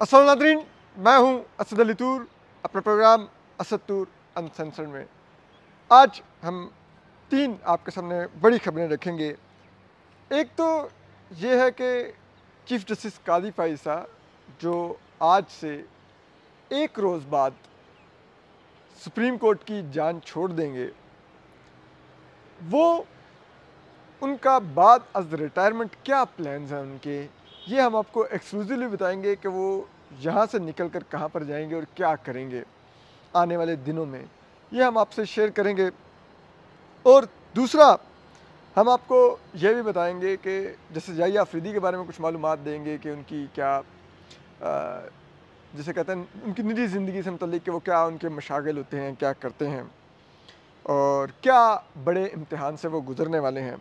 अस्सलाम नाज़रीन, मैं हूं असद अली तूर, अपने प्रोग्राम असद तूर अनसेंसर्ड में। आज हम 3 आपके सामने बड़ी खबरें रखेंगे। एक तो ये है कि चीफ जस्टिस कादी फाइसा जो आज से एक रोज़ बाद सुप्रीम कोर्ट की जान छोड़ देंगे, वो उनका बाद अज़ रिटायरमेंट क्या प्लान्स हैं उनके, ये हम आपको एक्सक्लूसिवली बताएंगे कि वो यहाँ से निकल कर कहाँ पर जाएंगे और क्या करेंगे आने वाले दिनों में, ये हम आपसे शेयर करेंगे। और दूसरा, हम आपको ये भी बताएंगे कि जैसे जाहिया अफरीदी के बारे में कुछ मालूमात देंगे कि उनकी क्या जैसे कहते हैं उनकी निजी ज़िंदगी से मुतल्लिक कि वो क्या उनके मशागिल होते हैं, क्या करते हैं और क्या बड़े इम्तिहान से वो गुज़रने वाले हैं।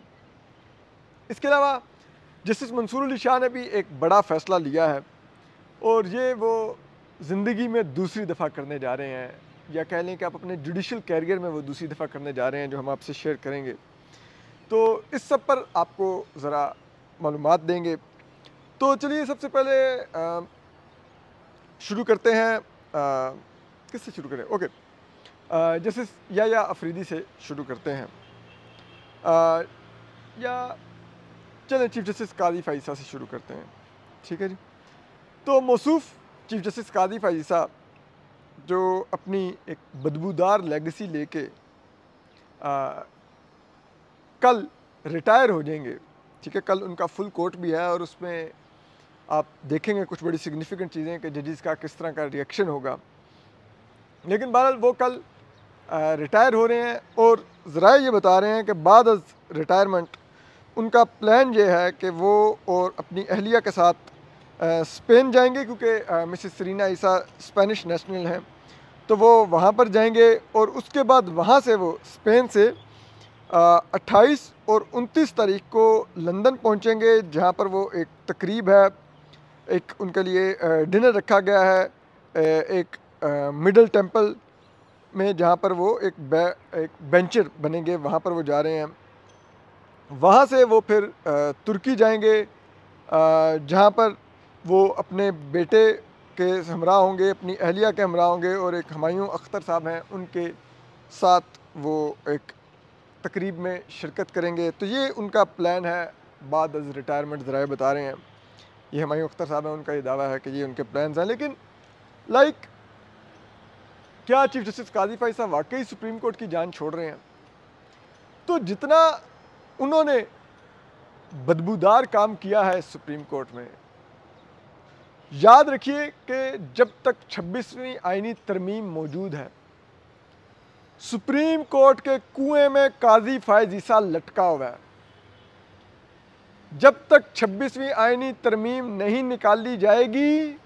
इसके अलावा जस्टिस मंसूर अली शाह ने भी एक बड़ा फ़ैसला लिया है और ये वो ज़िंदगी में दूसरी दफ़ा करने जा रहे हैं, या कह लें कि आप अपने जुडिशल कैरियर में वो दूसरी दफ़ा करने जा रहे हैं, जो हम आपसे शेयर करेंगे। तो इस सब पर आपको ज़रा मालूमात देंगे। तो चलिए सबसे पहले शुरू करते हैं। किससे शुरू करें? ओके, जस्टिस या अफरीदी से शुरू करते हैं। या चलें चीफ जस्टिस कादी फाइसा से शुरू करते हैं, ठीक है जी। तो मौसूफ़ चीफ जस्टिस कादी फाइसा जो अपनी एक बदबूदार लेगेसी लेके कल रिटायर हो जाएंगे, ठीक है। कल उनका फुल कोर्ट भी है और उसमें आप देखेंगे कुछ बड़ी सिग्निफिकेंट चीज़ें कि जजेस का किस तरह का रिएक्शन होगा। लेकिन बहरहाल वो कल रिटायर हो रहे हैं और ज़रा ये बता रहे हैं कि बाद रिटायरमेंट उनका प्लान ये है कि वो और अपनी अहलिया के साथ स्पेन जाएंगे, क्योंकि मिसेस सरीना ईसा स्पेनिश नेशनल हैं, तो वो वहाँ पर जाएंगे और उसके बाद वहाँ से वो स्पेन से 28 और 29 तारीख को लंदन पहुँचेंगे, जहाँ पर वो एक तकरीब है, एक उनके लिए डिनर रखा गया है एक मिडल टेम्पल में, जहाँ पर वो एक बेंचर बनेंगे, वहाँ पर वो जा रहे हैं। वहाँ से वो फिर तुर्की जाएंगे, जहाँ पर वो अपने बेटे के हमरा होंगे, अपनी अहलिया के हमरा होंगे, और एक हुमायूं अख्तर साहब हैं उनके साथ वो एक तकरीब में शिरकत करेंगे। तो ये उनका प्लान है बाद अज़ रिटायरमेंट, ज़राए बता रहे हैं। ये हुमायूं अख्तर साहब हैं, उनका ये दावा है कि ये उनके प्लान्स हैं। लेकिन क्या चीफ जस्टिस कादी फाइसा वाकई सुप्रीम कोर्ट की जान छोड़ रहे हैं? तो जितना उन्होंने बदबूदार काम किया है सुप्रीम कोर्ट में, याद रखिए कि जब तक 26वीं आईनी तरमीम मौजूद है, सुप्रीम कोर्ट के कुएं में काजी फायज ईसा लटका हुआ है। जब तक 26वीं आईनी तरमीम नहीं निकाली जाएगी,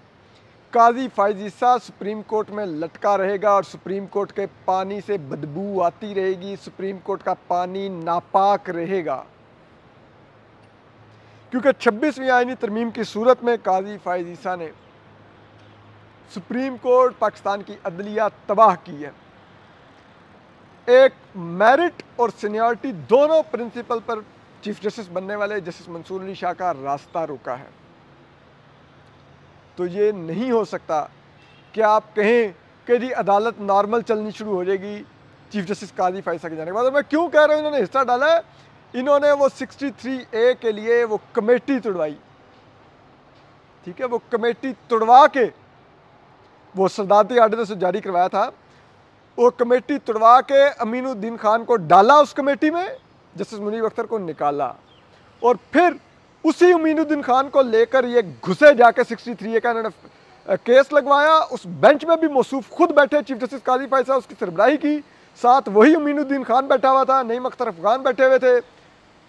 काजी फायज ईसा सुप्रीम कोर्ट में लटका रहेगा और सुप्रीम कोर्ट के पानी से बदबू आती रहेगी, सुप्रीम कोर्ट का पानी नापाक रहेगा, क्योंकि 26वीं आईनी तरमीम की सूरत में काजी फायज ईसा ने सुप्रीम कोर्ट पाकिस्तान की अदलिया तबाह की है। एक मेरिट और सीनियरिटी दोनों प्रिंसिपल पर चीफ जस्टिस बनने वाले जस्टिस मंसूर अली शाह का रास्ता रोका है। तो ये नहीं हो सकता कि आप कहें कि जी अदालत नॉर्मल चलनी शुरू हो जाएगी चीफ जस्टिस कादी फाइसा के जाने के बाद। मैं क्यों कह रहा हूँ इन्होंने हिस्सा डाला है? इन्होंने वो 63A के लिए वो कमेटी तुड़वाई, ठीक है। वो कमेटी तुड़वा के वो सदारती आर्डर से जारी करवाया था, वो कमेटी तुड़वा के अमीनुद्दीन खान को डाला उस कमेटी में, जस्टिस मुनीब अख्तर को निकाला, और फिर उसी अमीनुद्दीन खान को लेकर ये घुसे जाके 63A का इन्होंने केस लगवाया। उस बेंच में भी मौसूफ खुद बैठे चीफ जस्टिस कादी फाइसा, उसकी सरबराही की, साथ वही अमीनुद्दीन खान बैठा हुआ था, नईम अख्तर अफगान बैठे हुए थे,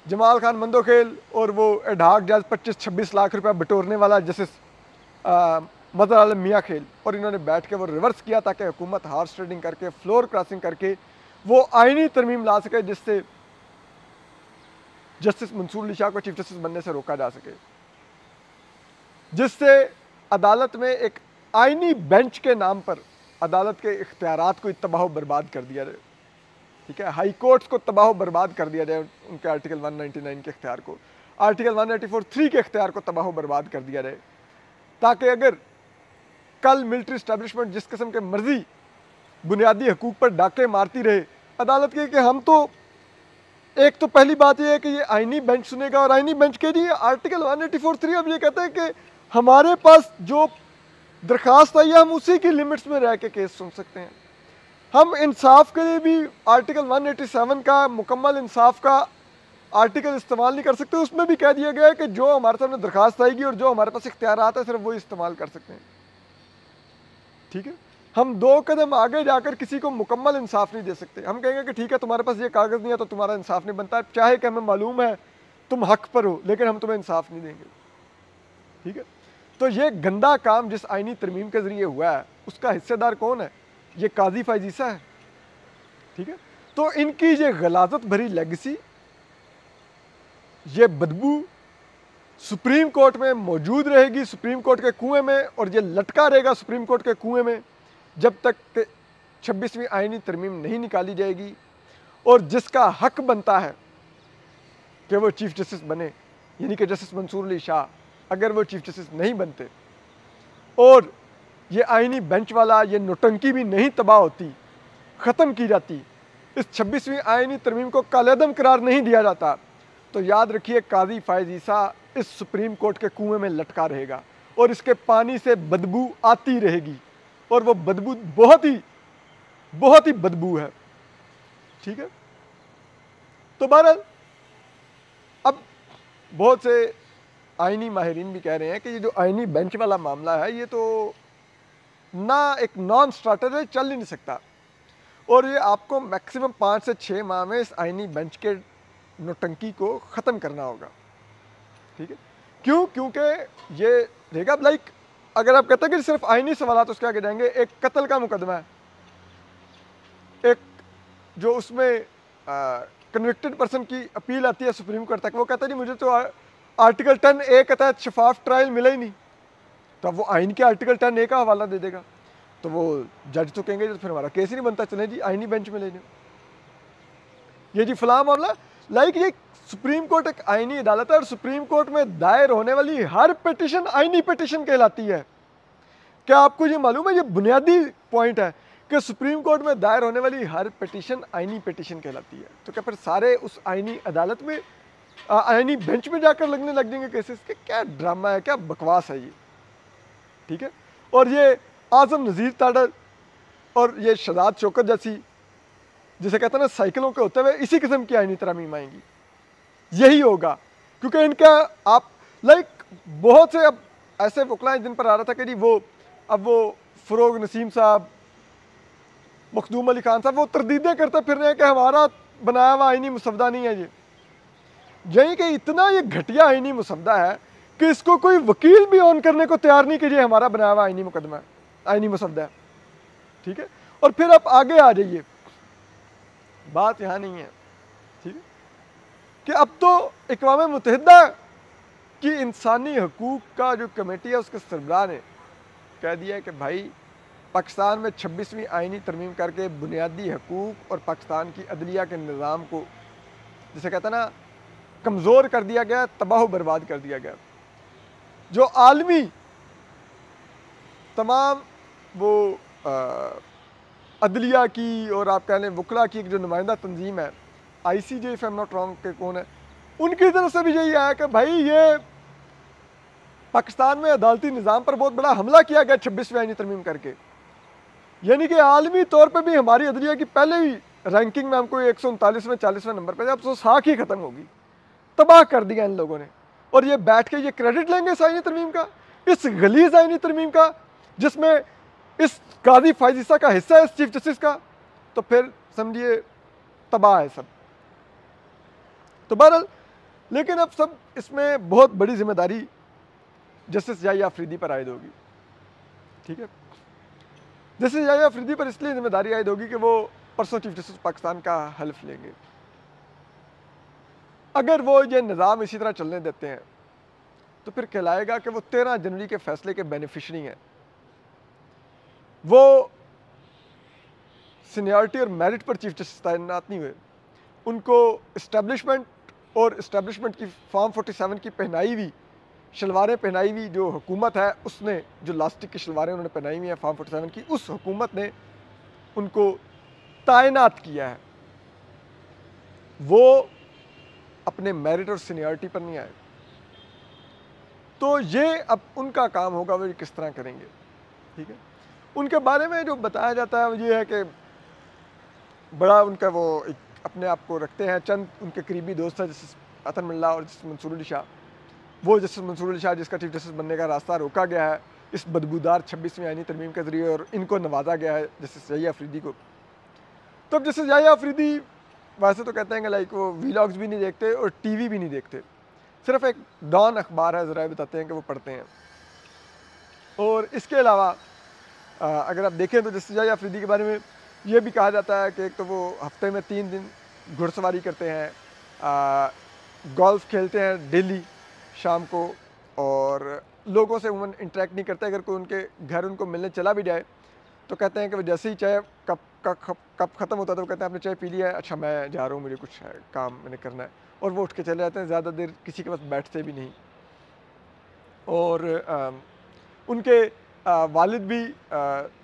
जमाल खान मंदोखेल, और वो एडहाक जज 25-26 लाख रुपया बटोरने वाला जस्टिस मदर आलम मियाँ खेल, और इन्होंने बैठ के वो रिवर्स किया ताकि हुकूमत हार्स ट्रेडिंग करके, फ्लोर क्रॉसिंग करके वो आईनी तरमीम ला सके, जिससे जस्टिस मंसूर अली शाह को चीफ जस्टिस बनने से रोका जा सके, जिससे अदालत में एक आईनी बेंच के नाम पर अदालत के इख्तियारात को तबाह बर्बाद कर दिया जाए, ठीक है। हाई कोर्ट्स को तबाह बर्बाद कर दिया जाए, उनके आर्टिकल 199 के इख्तियार को, आर्टिकल 184(3) के इख्तियार को तबाह बर्बाद कर दिया जाए, ताकि अगर कल मिलिट्री इस्टेब्लिशमेंट जिस किस्म के मर्जी बुनियादी हकूक पर डाके मारती रहे, अदालत के कि हम तो, एक तो पहली बात यह है कि ये आईनी बेंच सुनेगा, और आईनी बेंच के लिए आर्टिकल 184(3 अब ये कहते हैं कि हमारे पास जो दरखास्त आई है हम उसी की लिमिट्स में रह के केस सुन सकते हैं। हम इंसाफ के लिए भी आर्टिकल 187 का मुकम्मल इंसाफ का आर्टिकल इस्तेमाल नहीं कर सकते, उसमें भी कह दिया गया है कि जो हमारे सामने दरखास्त आएगी और जो हमारे पास इख्तियारात है सिर्फ वो इस्तेमाल कर सकते हैं। ठीक है, हम 2 कदम आगे जाकर किसी को मुकम्मल इंसाफ नहीं दे सकते। हम कहेंगे कि ठीक है तुम्हारे पास ये कागज़ नहीं है तो तुम्हारा इंसाफ नहीं बनता, चाहे कि हमें मालूम है तुम हक पर हो लेकिन हम तुम्हें इंसाफ नहीं देंगे। ठीक है, तो ये गंदा काम जिस आईनी तरमीम के ज़रिए हुआ है उसका हिस्सेदार कौन है? ये काजी फ़ाइज़ ईसा है। ठीक है, तो इनकी ये गलाजत भरी लेगेसी, ये बदबू सुप्रीम कोर्ट में मौजूद रहेगी, सुप्रीम कोर्ट के कुएं में, और ये लटका रहेगा सुप्रीम कोर्ट के कुएं में जब तक 26वीं आईनी तरमीम नहीं निकाली जाएगी। और जिसका हक बनता है कि वो चीफ जस्टिस बने, यानी कि जस्टिस मंसूर अली शाह, अगर वो चीफ जस्टिस नहीं बनते और ये आईनी बेंच वाला ये नौटंकी भी नहीं तबाह होती, ख़त्म की जाती, इस 26वीं आईनी तरमीम को कालेदम करार नहीं दिया जाता, तो याद रखिए काजी फ़ाइज़ ईसा इस सुप्रीम कोर्ट के कुएं में लटका रहेगा और इसके पानी से बदबू आती रहेगी, और वो बदबू बहुत ही बदबू है। ठीक है, तो बहरहाल अब बहुत से आईनी माहिरीन भी कह रहे हैं कि ये जो आईनी बेंच वाला मामला है ये तो ना एक नॉन स्टार्टर है, चल ही नहीं सकता, और ये आपको मैक्सिमम 5 से 6 माह में इस आईनी बेंच के नौटंकी को ख़त्म करना होगा। ठीक है, क्यों? क्योंकि ये रहेगा लाइक, अगर आप कहते हैं कि सिर्फ आईनी सवाल तो उसके आगे जाएंगे, एक कत्ल का मुकदमा है, एक जो उसमें कन्विक्टेड पर्सन की अपील आती है सुप्रीम कोर्ट तक, वो कहता है जी मुझे तो आर्टिकल 10A के तहत शफाफ ट्रायल मिला ही नहीं, तो अब वो आइन के आर्टिकल 10A का हवाला दे देगा, तो वो जज तो कहेंगे तो फिर हमारा केस ही नहीं बनता, चले जी आईनी बेंच में ले जाओ, ये जी फलां मामला। लाइक ये सुप्रीम कोर्ट एक आईनी अदालत है और सुप्रीम कोर्ट में दायर होने वाली हर पिटिशन आईनी पिटिशन कहलाती है। क्या आपको ये मालूम है? ये बुनियादी पॉइंट है कि सुप्रीम कोर्ट में दायर होने वाली हर पिटिशन आईनी पिटिशन कहलाती है। तो क्या फिर सारे उस आईनी अदालत में आईनी बेंच में जाकर लगने लग जाएंगे केसेस के? क्या ड्रामा है, क्या बकवास है ये। ठीक है, और ये आजम नज़ीर ताडर और ये शहजाद शौकत जैसी, जिसे कहते हैं ना साइकिलों के होते हुए, इसी किस्म की आईनी तरमीम आएंगी, यही होगा। क्योंकि इनका आप लाइक बहुत से अब ऐसे वकला हैं जिन पर आ रहा था कि जी वो अब वो फ़रोग नसीम साहब, मखदूम अली खान साहब, वो तरदीदें करते फिर रहे हैं कि हमारा बनाया हुआ आईनी मुसवदा नहीं है ये। यही कि इतना ये घटिया आईनी मुसवदा है कि इसको कोई वकील भी ऑन करने को तैयार नहीं कि ये हमारा बनाया हुआ आईनी मुकदमा है, आईनी मुसवदा है। ठीक है, और फिर आप आगे आ जाइए, बात यहाँ नहीं है। ठीक है, कि अब तो अक़वाम मुत्तहिदा की इंसानी हकूक़ का जो कमेटी है उसके सरबराह ने कह दिया है कि भाई पाकिस्तान में 26वीं आईनी तरमीम करके बुनियादी हकूक़ और पाकिस्तान की अदलिया के निज़ाम को, जिसे कहते हैं ना, कमज़ोर कर दिया गया, तबाह बर्बाद कर दिया गया। जो आलमी तमाम वो अदलिया की और आप कह लें वकला की एक जो नुमाइंदा तंजीम है, ICJ if I am not wrong के कौन है, उनकी तरफ से भी यही आया कि भाई ये पाकिस्तान में अदालती निज़ाम पर बहुत बड़ा हमला किया गया 26वीं आईनी तरमीम करके। यानी कि आलमी तौर पे भी हमारी अदलिया की पहले ही रैंकिंग में हमको 139वें 40वें नंबर पर, अब तो साख ही ख़त्म होगी, तबाह कर दिया इन लोगों ने। और ये बैठ के ये क्रेडिट लेंगे इस आईनी तरमीम का, इस गलीज़ आईनी तरमीम का, जिसमें इस काजी फ़ाइज़ ईसा का हिस्सा है, इस चीफ जस्टिस का, तो फिर समझिए तबाह है सब। तो बहरहाल, लेकिन अब सब इसमें बहुत बड़ी जिम्मेदारी जस्टिस याहिया अफरीदी पर आयद होगी। ठीक है, जस्टिस याहिया अफरीदी पर इसलिए जिम्मेदारी आयद होगी कि वो परसों चीफ जस्टिस पाकिस्तान का हल्फ लेंगे। अगर वो ये निज़ाम इसी तरह चलने देते हैं तो फिर कहलाएगा कि वो 13 जनवरी के फैसले के बेनिफिशरी हैं। वो सीनियरिटी और मेरिट पर चीफ जस्टिस तैनात नहीं हुए, उनको इस्टेब्लिशमेंट और इस्टेब्लिशमेंट की फॉर्म 47 की पहनाई हुई शलवारें पहनाई हुई जो हुकूमत है उसने, जो लास्टिक की शलवारें उन्होंने पहनाई हुई हैं फार्म 47 की, उस हुकूमत ने उनको तैनात किया है। वो अपने मेरिट और सीनियरिटी पर नहीं आए। तो ये अब उनका काम होगा, वो किस तरह करेंगे। ठीक है, उनके बारे में जो बताया जाता है वो ये है कि बड़ा उनका वो एक अपने आप को रखते हैं, चंद उनके करीबी दोस्त हैं जस्टिस अतन मिल्ला और जस्टिस मंसूर अली शाह। वो जस्टिस मंसूर अली शाह जिसका चीफ जस्टिस बनने का रास्ता रोका गया है इस बदबूदार 26वीं आईनी तरमीम के ज़रिए, और इनको नवाजा गया है जस्टिस याहिया अफरीदी को। तो अब जस्टिस याहिया अफरीदी वैसे तो कहते हैं कि लाइक वो वीलॉग्स भी नहीं देखते और टीवी भी नहीं देखते, सिर्फ एक डॉन अखबार है ज़रा बताते हैं कि वो पढ़ते हैं। और इसके अलावा अगर आप देखें तो जस्टिस याहिया अफरीदी के बारे में ये भी कहा जाता है कि एक तो वो हफ्ते में 3 दिन घुड़सवारी करते हैं, गोल्फ खेलते हैं डेली शाम को, और लोगों से उमूमन इंटरेक्ट नहीं करते। अगर कोई उनके घर उनको मिलने चला भी जाए तो कहते हैं कि वो जैसे ही चाय कप ख़त्म होता है तो वो कहते हैं आपने चाय पी लिया है, अच्छा मैं जा रहा हूँ, मुझे कुछ है, काम मैंने करना है, और वो उठ के चले जाते हैं, ज़्यादा देर किसी के पास बैठते भी नहीं। और उनके वालिद भी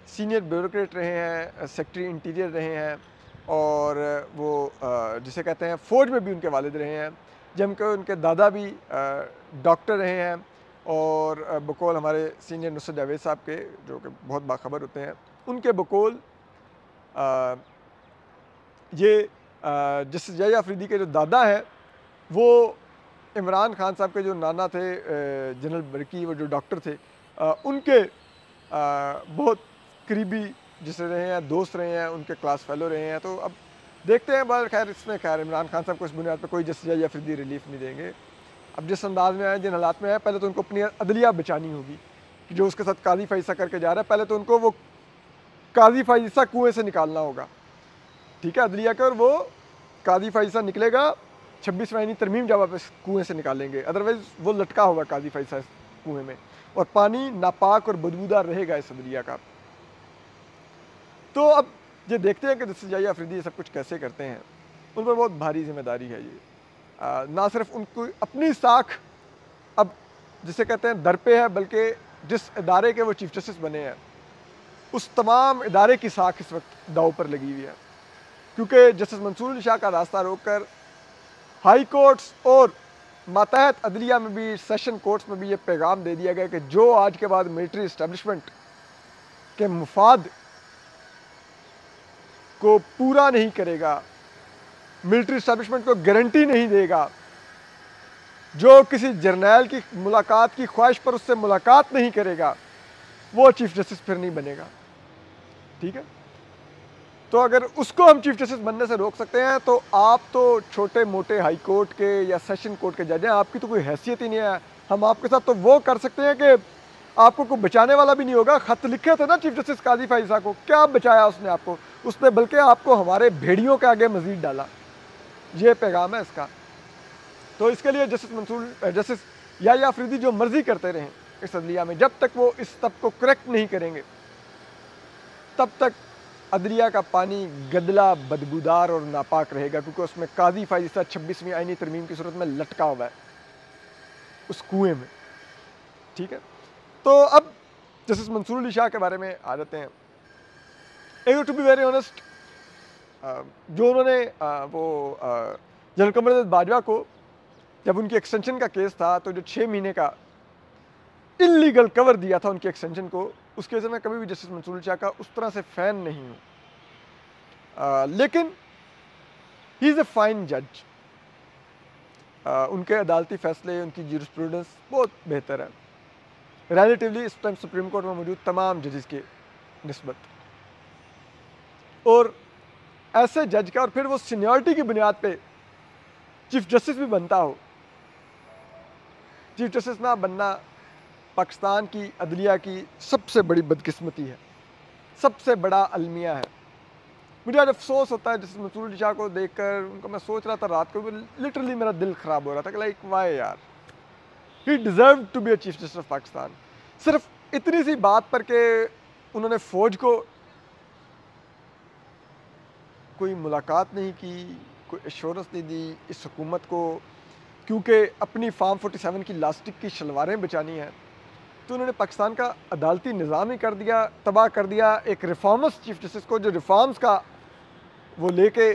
सीनियर ब्यूरोक्रेट रहे हैं, सेक्रेटरी इंटीरियर रहे हैं, और वो जिसे कहते हैं फ़ौज में भी उनके वालिद रहे हैं, जबकि उनके दादा भी डॉक्टर रहे हैं, और बकौल हमारे सीनियर नुसरत जावेद साहब के, जो कि बहुत बाखबर होते हैं, उनके बकौल ये जस्टिस याहिया अफरीदी के जो दादा हैं वो इमरान खान साहब के जो नाना थे जनरल बरकी, वो जो डॉक्टर थे, उनके बहुत करीबी जिसे रहे हैं, दोस्त रहे हैं, उनके क्लास फेलो रहे हैं। तो अब देखते हैं, बस खैर इसमें खैर इमरान खान साहब को इस बुनियाद पर कोई जस्टिस याहिया अफरीदी रिलीफ नहीं देंगे। अब जिस अंदाज में आए, जिन हालात में आए, पहले तो उनको अपनी अदलिया बचानी होगी कि जो उसके साथ काजी फ़ैसा करके जा रहा है, पहले तो उनको वो काजी फ़ैसा कुएँ से निकालना होगा। ठीक है, अदलिया कर वो काजी फ़ैसा निकलेगा, 26वीं आईनी तरमीम जब आप इस कुएँ से निकालेंगे, अदरवाइज़ वो लटका होगा काजी फ़ैसा इस कुएँ में, और पानी नापाक और बदबूदार रहेगा इस अदलिया का। तो अब ये देखते हैं कि जस्टिस याहिया अफरीदी ये सब कुछ कैसे करते हैं। उन पर बहुत भारी जिम्मेदारी है ये। ना सिर्फ उनको अपनी साख अब जिसे कहते हैं दर पे है, बल्कि जिस इदारे के वो चीफ जस्टिस बने हैं उस तमाम इदारे की साख इस वक्त दाव पर लगी हुई है, क्योंकि जस्टिस मंसूर अली शाह का रास्ता रोककर हाई कोर्ट्स और मातहत अदलिया में भी, सेशन कोर्ट्स में भी ये पैगाम दे दिया गया कि जो आज के बाद मिलिट्री इस्टेब्लिशमेंट के मुफाद को पूरा नहीं करेगा, मिलिट्री इस्टेब्लिशमेंट को गारंटी नहीं देगा, जो किसी जर्नैल की मुलाकात की ख्वाहिश पर उससे मुलाकात नहीं करेगा, वो चीफ जस्टिस फिर नहीं बनेगा। ठीक है, तो अगर उसको हम चीफ जस्टिस बनने से रोक सकते हैं तो आप तो छोटे मोटे हाई कोर्ट के या सेशन कोर्ट के जज हैं, आपकी तो कोई हैसियत ही नहीं है। हम आपके साथ तो वो कर सकते हैं कि आपको कोई बचाने वाला भी नहीं होगा। खत लिखे थे ना चीफ जस्टिस काजी फ़ैज़ा को, क्या बचाया उसने आपको? उसने बल्कि आपको हमारे भेड़ियों के आगे मजीद डाला। ये पैगाम है इसका। तो इसके लिए जस्टिस याहिया अफरीदी जो मर्जी करते रहें इस अदलिया में, जब तक वो इस तब को करेक्ट नहीं करेंगे तब तक अदलिया का पानी गदला, बदबूदार और नापाक रहेगा, क्योंकि उसमें काजी फ़ैज़ा 26वीं आईनी तरमीम की सूरत में लटका हुआ है उस कुएं में। ठीक है, तो अब जस्टिस मंसूर अली शाह के बारे में आ जाते हैं। टू बी वेरी ऑनेस्ट, जो उन्होंने जनरल कमरुद्दीन बाजवा को जब उनकी एक्सटेंशन का केस था तो जो 6 महीने का इल्लीगल कवर दिया था उनकी एक्सटेंशन को, उसके वजह मैं कभी भी जस्टिस मंसूर अली शाह का उस तरह से फ़ैन नहीं हूँ, लेकिन ही इज़ ए फाइन जज। उनके अदालती फ़ैसले, उनकी ज्यूरिस्प्रूडेंस बहुत बेहतर है रिलेटिवली इस टाइम सुप्रीम कोर्ट में मौजूद तमाम जजेस के निस्बत। और ऐसे जज का, और फिर वो सीनियरिटी की बुनियाद पे चीफ जस्टिस भी बनता हो। चीफ जस्टिस ना बनना पाकिस्तान की अदलिया की सबसे बड़ी बदकिस्मती है, सबसे बड़ा अलमिया है। मुझे आज अफसोस होता है जस्टिस मंसूर अली शाह को देखकर। उनको मैं सोच रहा था रात को, लिटरली मेरा दिल ख़राब हो रहा था कि लाइक वाई यार, he deserve to be a chief justice of Pakistan. सिर्फ इतनी सी बात पर के उन्होंने फ़ौज को कोई मुलाकात नहीं की, कोई एश्योरेंस नहीं दी इस हुकूमत को क्योंकि अपनी फार्म 47 की लास्टिक की शलवारें बचानी हैं, तो उन्होंने पाकिस्तान का अदालती निज़ाम ही कर दिया, तबाह कर दिया। एक रिफॉर्मर्स चीफ जस्टिस को, जो रिफॉर्म्स का वो लेके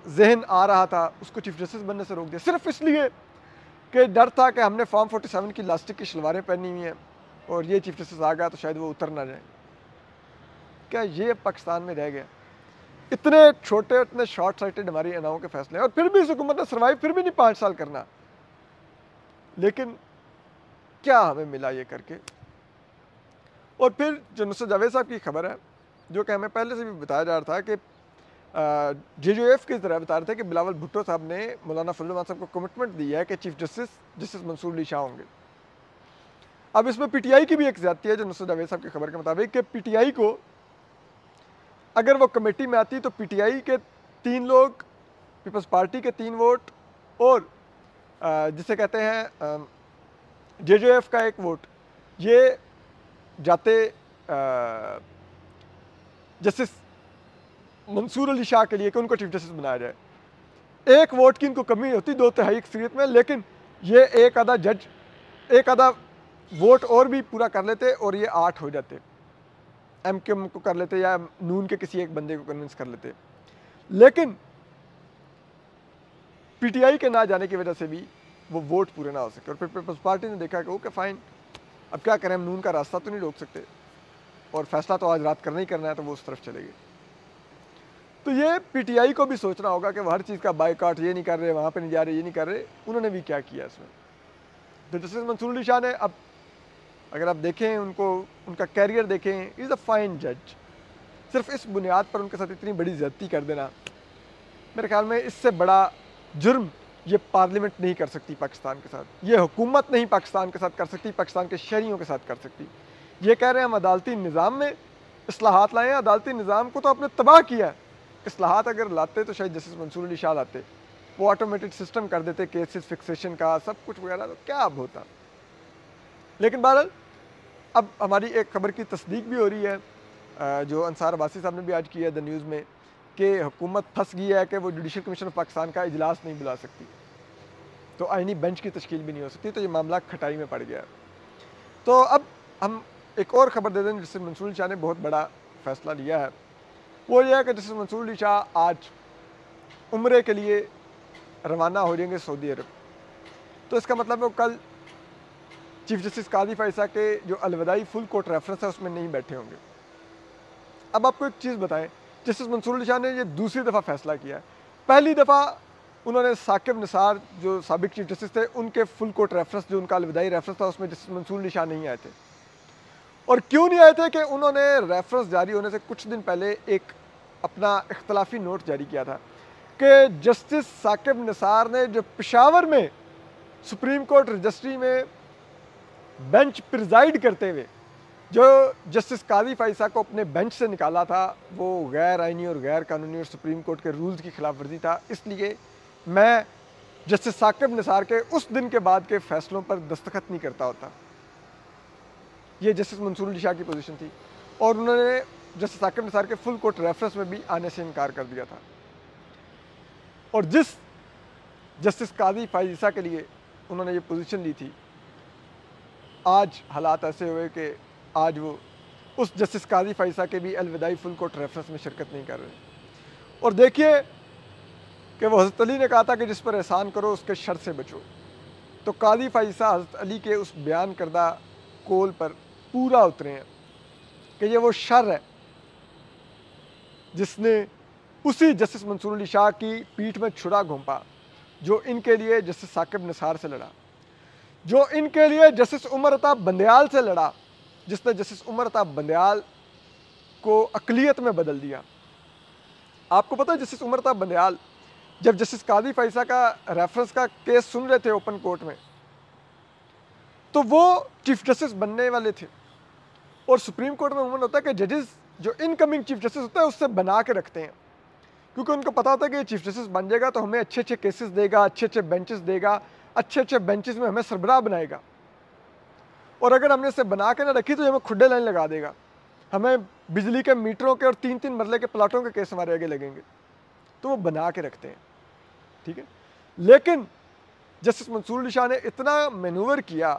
जहन आ रहा था, उसको चीफ जस्टिस बनने से रोक दिया, सिर्फ इसलिए कि डर था कि हमने फॉर्म 47 की लास्टिक की शलवारें पहनी हुई हैं और ये चीफ जस्टिस आ गया तो शायद वो उतर ना जाए। क्या ये पाकिस्तान में रह गया? इतने छोटे, इतने शॉर्ट साइटेड हमारी अनाओं के फैसले हैं, और फिर भी इस हुकूमत ने सर्वाइव फिर भी नहीं 5 साल करना। लेकिन क्या हमें मिला ये करके? और फिर जो नुसरत जावेद साहब की खबर है, जो कि हमें पहले से भी बताया जा रहा था कि JJF की तरह बता रहे थे कि बिलावल भुट्टो साहब ने मौलाना फजल रहमान साहब को कमिटमेंट दी है कि चीफ जस्टिस मंसूर अली शाह होंगे। अब इसमें PTI की भी एक ज्यादती है, जो नुसरत जावेद साहब की खबर के मुताबिक कि PTI को अगर वो कमेटी में आती तो PTI के 3 लोग, पीपल्स पार्टी के 3 वोट और जिसे कहते हैं JJF का 1 वोट, ये जाते जस्टिस मंसूर अली शाह के लिए कि उनको चीफ जस्टिस बनाया जाए। 1 वोट की इनको कमी होती 2/3 अक्सरियत में, लेकिन ये एक आधा वोट और भी पूरा कर लेते और ये 8 हो जाते। MKM को कर लेते या नून के किसी एक बंदे को कन्विंस कर लेते। लेकिन PTI के ना जाने की वजह से भी वो वोट पूरे ना हो सके, और फिर पीपल्स पार्टी ने देखा कि ओके फाइन, अब क्या करें, हम नून का रास्ता तो नहीं रोक सकते और फैसला तो आज रात करना ही करना है, तो वो उस तरफ चले गए। तो ये PTI को भी सोचना होगा कि वो हर चीज़ का बायकॉट ये नहीं कर रहे, वहाँ पे नहीं जा रहे, ये नहीं कर रहे। उन्होंने भी क्या किया इसमें? तो जस्टिस मंसूर अली शाह ने, अब अगर आप देखें उनको, उनका कैरियर देखें, इज़ अ फाइन जज। सिर्फ इस बुनियाद पर उनके साथ इतनी बड़ी ज़्यादती कर देना, मेरे ख्याल में इससे बड़ा जुर्म ये पार्लियामेंट नहीं कर सकती पाकिस्तान के साथ, ये हुकूमत नहीं पाकिस्तान के साथ कर सकती, पाकिस्तान के शहरियों के साथ कर सकती। ये कह रहे हैं हम अदालती निज़ाम में इस्लाहात लाएँ, अदालती निज़ाम को तो आपने तबाह किया है। इस्लाहात अगर लाते तो शायद जस्टिस मंसूर अली शाह लाते, वो ऑटोमेटेड सिस्टम कर देते, केसेस फिक्सेशन का सब कुछ वगैरह, तो क्या अब होता। लेकिन बहरहाल अब हमारी एक खबर की तस्दीक भी हो रही है, जो अंसार अब्बासी साहब ने भी आज की है द न्यूज़ में, कि हुकूमत फंस गई है कि वो जुडिशल कमीशन ऑफ पाकिस्तान का इजलास नहीं बुला सकती, तो आईनी बेंच की तश्कील भी नहीं हो सकती, तो ये मामला खटाई में पड़ गया है। तो अब हम एक और ख़बर दे दें जिससे मंसूर अली शाह ने बहुत बड़ा फ़ैसला लिया है, वो ये है कि जस्टिस मंसूर अली शाह आज उम्रे के लिए रवाना हो जाएंगे सऊदी अरब। तो इसका मतलब है वो कल चीफ जस्टिस कादी फ़ैसा के जो अलविदाई फुल कोर्ट रेफरेंस है उसमें नहीं बैठे होंगे। अब आपको एक चीज़ बताएं, जस्टिस मंसूर अली शाह ने ये दूसरी दफ़ा फ़ैसला किया है। पहली दफ़ा उन्होंने साकिब निसार जो साबिक चीफ जस्टिस थे, उनके फुल कोर्ट रेफरेंस, जो उनका अलविदाई रेफरेंस था, उसमें जस्टिस मंसूर अली शाह नहीं आए थे। और क्यों नहीं आए थे? कि उन्होंने रेफरेंस जारी होने से कुछ दिन पहले एक अपना इख्तलाफी नोट जारी किया था कि जस्टिस साकिब निसार ने जो पेशावर में सुप्रीम कोर्ट रजिस्ट्री में बेंच प्रिजाइड करते हुए जो जस्टिस कादी फ़ैसा को अपने बेंच से निकाला था, वो गैर आइनी और गैर कानूनी और सुप्रीम कोर्ट के रूल्स की खिलाफ वर्जी था। इसलिए मैं जस्टिस साकिब निसार के उस दिन के बाद के फ़ैसलों पर दस्तखत नहीं करता होता। ये जस्टिस मंसूर अली शाह की पोजीशन थी, और उन्होंने जस्टिस साकिब निसार के फुल कोर्ट रेफरेंस में भी आने से इनकार कर दिया था। और जिस जस्टिस कादी फ़ैसा के लिए उन्होंने ये पोजीशन ली थी, आज हालात ऐसे हुए कि आज वो उस जस्टिस कादी फ़ैसा के भी अलविदाई फुल कोर्ट रेफरेंस में शिरकत नहीं कर रहे। और देखिए कि वो हज़रत अली ने कहा था कि जिस पर एहसान करो उसके शर से बचो, तो कादी फ़ैसा हज़रत अली के उस बयान करदा कौल पर पूरा उतरे हैं कि ये वो शर है जिसने उसी जस्टिस मंसूर अली शाह की पीठ में छुरा घोंपा जो इनके लिए जस्टिस साकिब निसार से लड़ा, जो इनके लिए जस्टिस उमर अता बंदयाल से लड़ा, जिसने जस्टिस उमर अता बंदयाल को अक़लियत में बदल दिया। आपको पता है जस्टिस उमर अता बंदयाल जब जस्टिस कादी फ़ैसा का रेफरेंस का केस सुन रहे थे ओपन कोर्ट में, तो वो चीफ जस्टिस बनने वाले थे, और सुप्रीम कोर्ट में उम्र होता है कि जजेस जो इनकमिंग चीफ जस्टिस होता है उससे बना के रखते हैं, क्योंकि उनको पता होता है कि ये चीफ जस्टिस बन जाएगा तो हमें अच्छे अच्छे केसेस देगा, अच्छे अच्छे बेंचेस देगा, अच्छे अच्छे बेंचेस में हमें सरबराह बनाएगा, और अगर हमने इसे बना के ना रखी तो हमें खुड्डे लाइन लगा देगा, हमें बिजली के मीटरों के और 3-3 मरले के प्लाटों के केस हमारे आगे लगेंगे। तो वो बना के रखते हैं, ठीक है। लेकिन जस्टिस मंसूर अली शाह ने इतना मैनूवर किया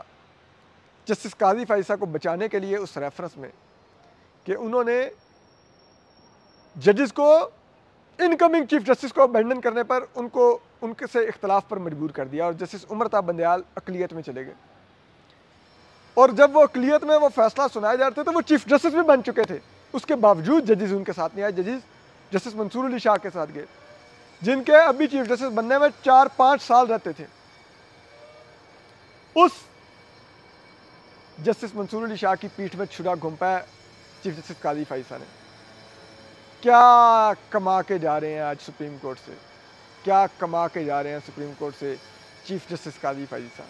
जस्टिस काजी फाइसा को बचाने के लिए उस रेफरेंस में कि उन्होंने जजेस को इनकमिंग चीफ जस्टिस को अबेंडन करने पर उनको उनके से इख्तलाफ पर मजबूर कर दिया और जस्टिस उमर ता बंदयाल अकलियत में चले गए। और जब वो अकलियत में वो फैसला सुनाए जा रहे थे तो वो चीफ जस्टिस भी बन चुके थे, उसके बावजूद जजेस उनके साथ नहीं आए। जजेस जस्टिस मंसूर अली शाह के साथ गए, जिनके अभी चीफ जस्टिस बनने में 4-5 साल रहते थे। उस जस्टिस मंसूर अली शाह की पीठ में छुरा घुमा चीफ जस्टिस काजी फाइसा ने। क्या कमा के जा रहे हैं आज सुप्रीम कोर्ट से, क्या कमा के जा रहे हैं सुप्रीम कोर्ट से चीफ जस्टिस काजी फाइसा।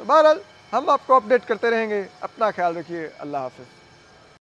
तो बहरहाल हम आपको अपडेट करते रहेंगे। अपना ख्याल रखिए। अल्लाह हाफ़िज़।